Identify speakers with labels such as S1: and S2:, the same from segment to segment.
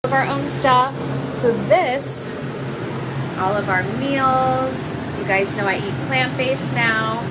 S1: Of our own stuff. So this, all of our meals. You guys know I eat plant-based now.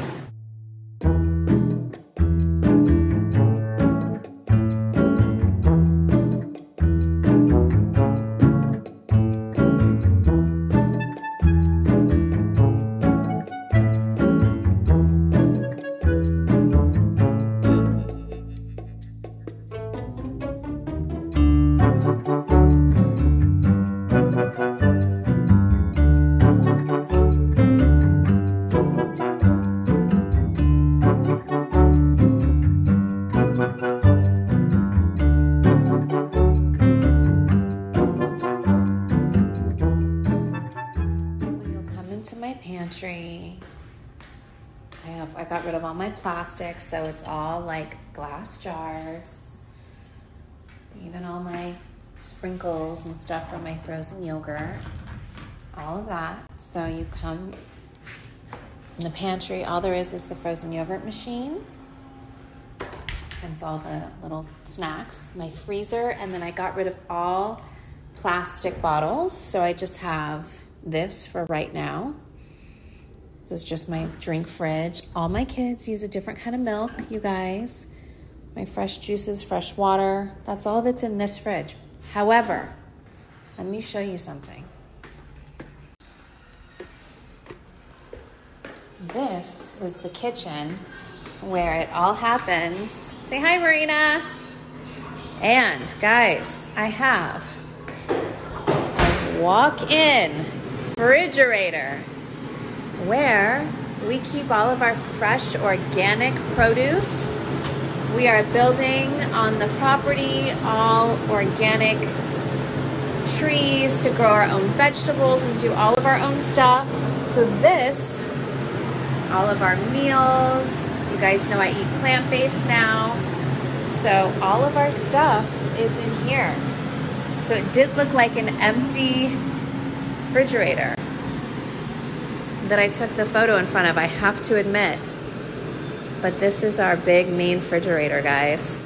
S1: Pantry. I got rid of all my plastic, so it's all like glass jars. Even all my sprinkles and stuff from my frozen yogurt. All of that. So you come in the pantry, all there is the frozen yogurt machine. And it's all the little snacks. My freezer, and then I got rid of all plastic bottles, so I just have this for right now. This is just my drink fridge. All my kids use a different kind of milk, you guys. My fresh juices, fresh water. That's all that's in this fridge. However, let me show you something. This is the kitchen where it all happens. Say hi, Marina. And guys, I have a walk-in refrigerator where we keep all of our fresh organic produce. We are building on the property all organic trees to grow our own vegetables and do all of our own stuff. So this, all of our meals, you guys know I eat plant-based now. So all of our stuff is in here. So it did look like an empty refrigerator that I took the photo in front of, I have to admit. But this is our big main refrigerator, guys.